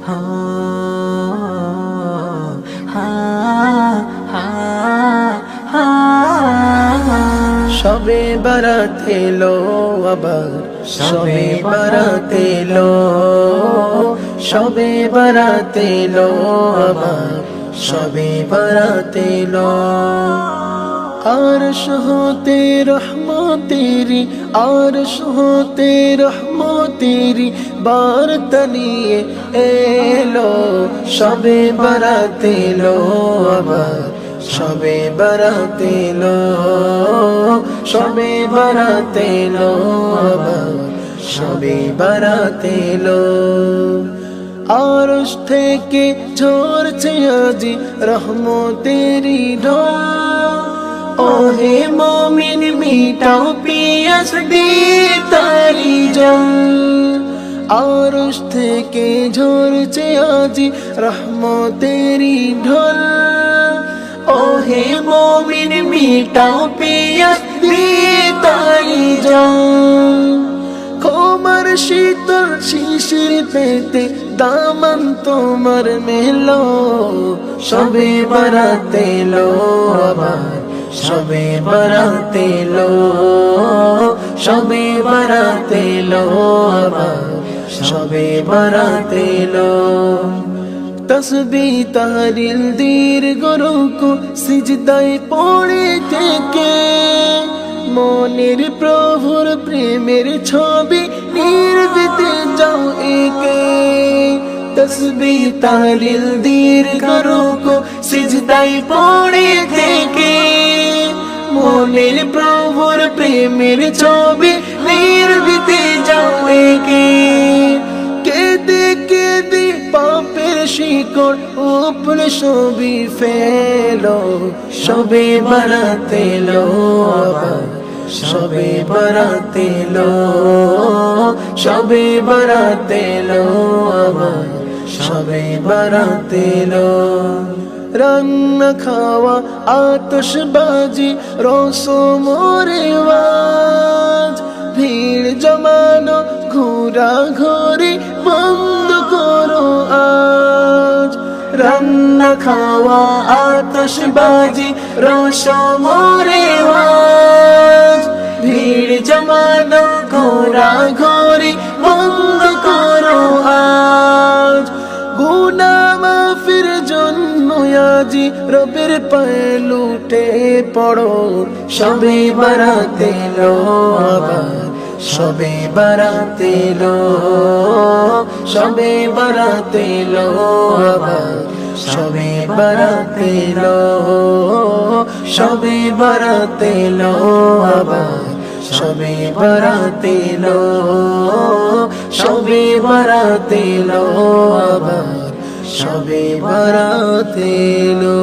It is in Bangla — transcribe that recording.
হা হা হা হা। সবে বারাত এলো আবার, সবে বারাত এলো, সবে বারাত এলো আবার, সবে বারাত এলো। আরশ হতে রহমতেরি, আরশ হতে রহমতেরি বার্তা নিয়ে এলো। সবে বারাত এলো আবার, সবে বারাত এলো, সবে বারাত এলো আবার, সবে বারাত এলো। আরশ থেকে ঝরছে আজি রহমতেরি ঢল। ওহে মুমিন মিটাও পিয়াস দিয়ে তারি জল। আরশ থেকে ঝরছে আজি রহমতেরি ঢল। ওহে মুমিন মিটাও পিয়াস দিয়ে তারি জল। ক্ষমার শীতল শিশির পেতে দামান তোমার মেলো। সবে বারাত এলো আবার, সবে বারাত এলো, সবে বারাত এলো আবার, সবে বারাত এলো। তসবিহ তাহলিল দীর্ঘ রুকু সিজদায় পড়ে থেকে মনের প্রভুর প্রেমের ছবি নির্বিতে যাও একে। তসবিহ তাহলিল দীর্ঘ রুকু সিজদায় পড়ে থেকে মনের প্রভুর প্রেমের ছবি নির্বিতে যাও একে। কেঁদে কেঁদে পাপের শিকড় উপরে ছবি ফেলো। সবে বারাত এলো আবার, সবে বারাত এলো, সবে বারাত এলো আবার, সবে বারাত এলো। রান্না খাওয়া আতশবাজি রসম রেওয়াজ, ভিড় জমানো ঘোরা ঘুরি বন্ধ করো আজ। রান্না খাওয়া আতশবাজি রসম রেওয়াজ, ভিড় জমানো ঘোরা ঘুরি বন্ধ করো আজ। গুনাহ মাফির জন্য আজি রবের পায়ে লুটে পড়ো। সবে বারাত এলো আবার, সবে বারাত এলো, সবে বারাত এলো আবার, সবে বারাত এলো, সবে বারাত এলো আবার, সবে বারাত এলো, সবে বারাত এলো আবার, সবে বারাত এলো।